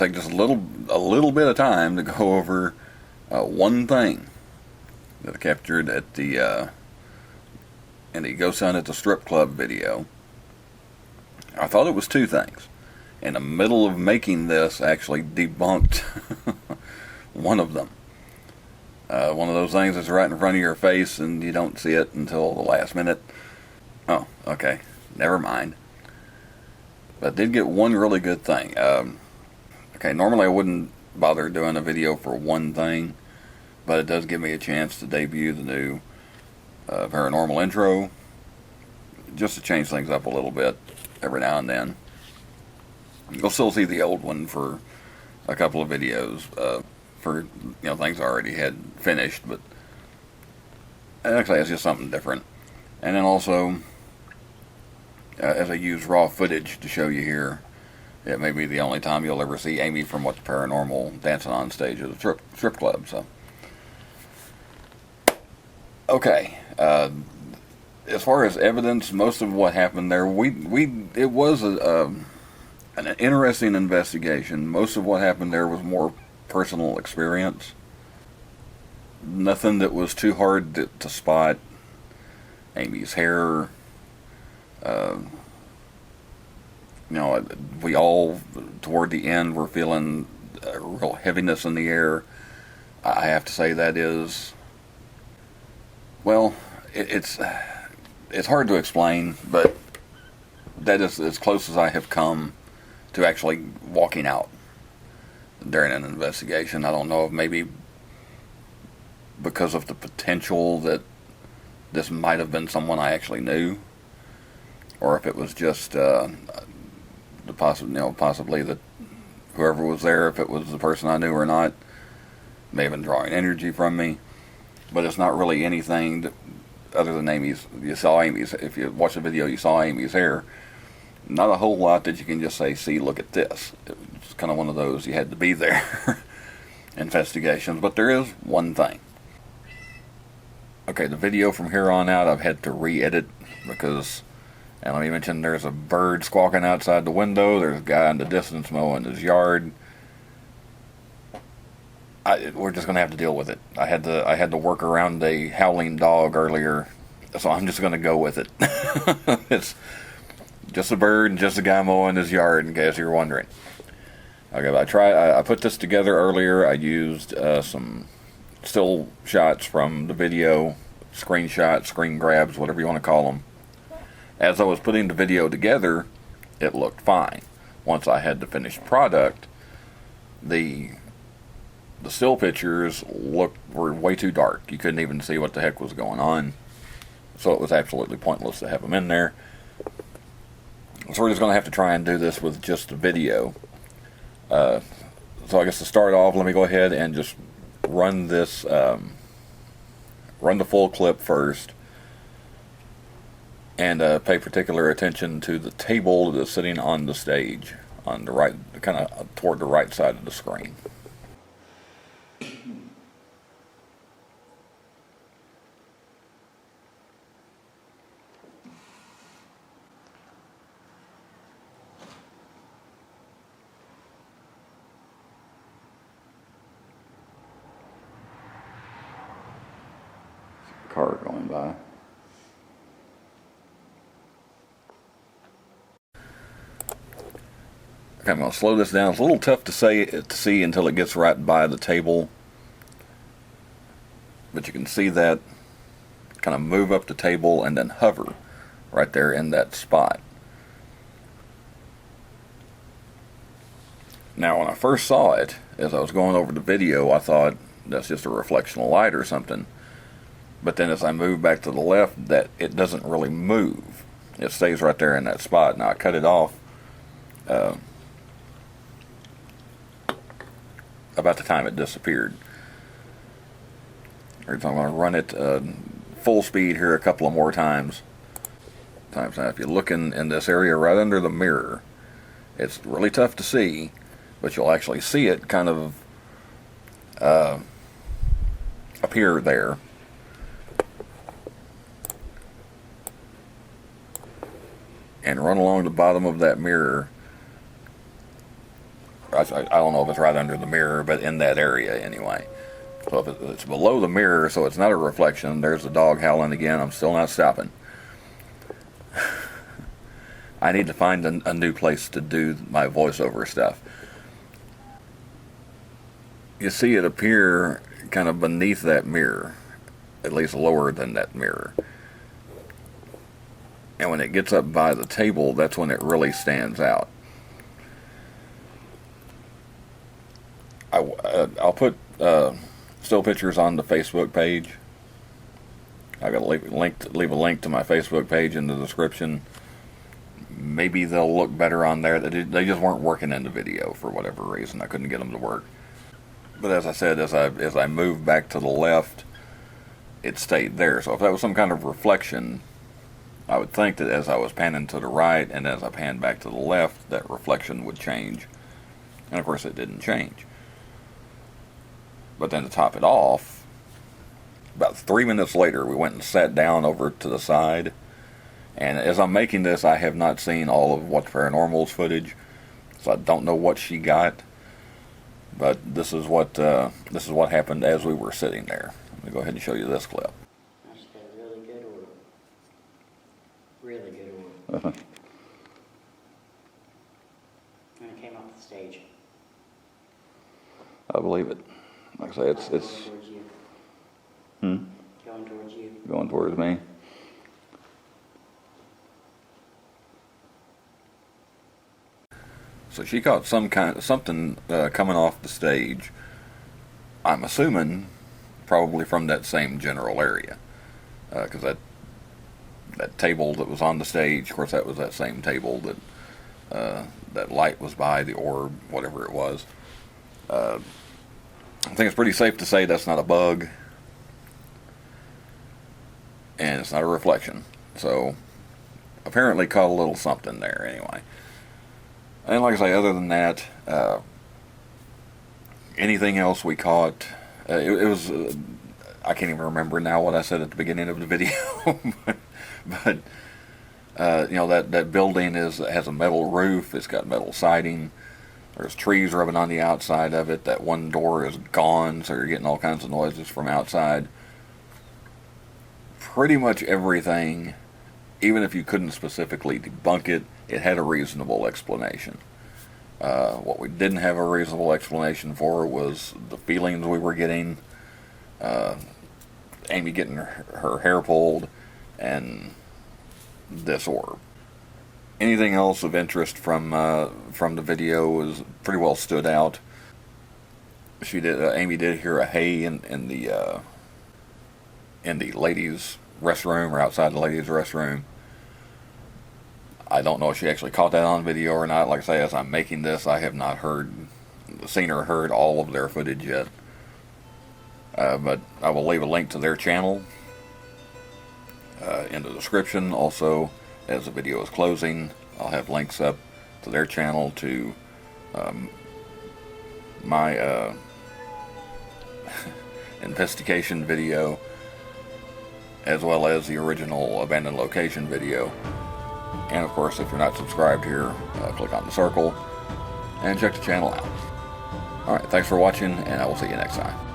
to take just a little bit of time to go over one thing that I captured at the in the Ghost Hunt at the Strip Club video. I thought it was two things. In the middle of making this, I actually debunked one of them. One of those things that's right in front of your face and you don't see it until the last minute. Oh, okay. Never mind. But I did get one really good thing. Okay, normally I wouldn't bother doing a video for one thing, but it does give me a chance to debut the new paranormal intro, just to change things up a little bit every now and then. You'll still see the old one for a couple of videos, for things I already had finished, but actually it's just something different. And then also, as I use raw footage to show you here, it may be the only time you'll ever see Amy from What's Paranormal dancing on stage at a strip club. So, okay. As far as evidence, most of what happened there, it was an interesting investigation. Most of what happened there was more personal experience. Nothing that was too hard to spot. Amy's hair. We all, toward the end, were feeling a real heaviness in the air. I have to say that is, well, it's hard to explain, but that is as close as I have come to actually walking out during an investigation. I don't know if maybe because of the potential that this might have been someone I actually knew, or if it was just possibly that whoever was there, if it was the person I knew or not, may have been drawing energy from me. But it's not really anything other than Amy's. You saw Amy's. If you watch the video, you saw Amy's hair. Not a whole lot that you can just say, "See, look at this." It's kind of one of those you had to be there investigations. But there is one thing. Okay, the video from here on out I've had to re-edit because, and let me mention, there's a bird squawking outside the window. There's a guy in the distance mowing his yard. We're just going to have to deal with it. I had to work around a howling dog earlier, so I'm just going to go with it. It's just a bird and just a guy mowing his yard, in case you're wondering. Okay, I put this together earlier. I used some still shots from the video, screenshots, screen grabs, whatever you want to call them. As I was putting the video together, it looked fine. Once I had the finished product, the still pictures were way too dark. You couldn't even see what the heck was going on. So it was absolutely pointless to have them in there. So we're just going to have to try and do this with just the video. So I guess to start off, let me go ahead and just run this, run the full clip first, and pay particular attention to the table that's sitting on the stage, on the right, kind of toward the right side of the screen. Car going by. Okay, I'm going to slow this down. It's a little tough to see until it gets right by the table, but you can see that kind of move up the table and then hover right there in that spot. Now, when I first saw it, as I was going over the video, I thought that's just a reflection of light or something. But then as I move back to the left, that it doesn't really move. It stays right there in that spot. Now I cut it off about the time it disappeared. So I'm going to run it full speed here a couple of more times. Now, if you look in this area right under the mirror, it's really tough to see, but you'll actually see it kind of appear there. And run along the bottom of that mirror. I don't know if it's right under the mirror, but in that area anyway. So if it's below the mirror, so it's not a reflection, there's the dog howling again. I'm still not stopping. I need to find a new place to do my voiceover stuff. You see it appear kind of beneath that mirror, at least lower than that mirror. And when it gets up by the table, that's when it really stands out. I'll put still pictures on the Facebook page. I got to leave a link to my Facebook page in the description. Maybe they'll look better on there. They just weren't working in the video for whatever reason. I couldn't get them to work. But as I said, as I moved back to the left, it stayed there. So if that was some kind of reflection, I would think that as I was panning to the right and as I panned back to the left, that reflection would change. And of course it didn't change. But then to top it off, about 3 minutes later, we went and sat down over to the side. And as I'm making this, I have not seen all of Watch Paranormal's footage, so I don't know what she got. But this is what happened as we were sitting there. Let me go ahead and show you this clip. I just got a really good order. Really good order. And it came off the stage. I believe it. Like I say, it's Going towards you. Going towards you. Going towards me. So she caught something coming off the stage. I'm assuming probably from that same general area, because that table that was on the stage, of course, that was that same table that that light was by, the orb, whatever it was. I think it's pretty safe to say that's not a bug, and it's not a reflection. So apparently caught a little something there anyway. And like I say, other than that, anything else we caught, it was, I can't even remember now what I said at the beginning of the video, but you know, that building has a metal roof, it's got metal siding, there's trees rubbing on the outside of it, that one door is gone, so you're getting all kinds of noises from outside. Pretty much everything, even if you couldn't specifically debunk it, it had a reasonable explanation. What we didn't have a reasonable explanation for was the feelings we were getting, Amy getting her hair pulled, and this orb. Anything else of interest from the video was pretty well stood out. Amy did hear a hey in the ladies' restroom, or outside the ladies' restroom. I don't know if she actually caught that on video or not. Like I say, as I'm making this, I have not seen or heard all of their footage yet. But I will leave a link to their channel in the description. Also, as the video is closing, I'll have links up to their channel, to my investigation video, as well as the original abandoned location video. And of course, if you're not subscribed here, click on the circle and check the channel out. Alright, thanks for watching, and I will see you next time.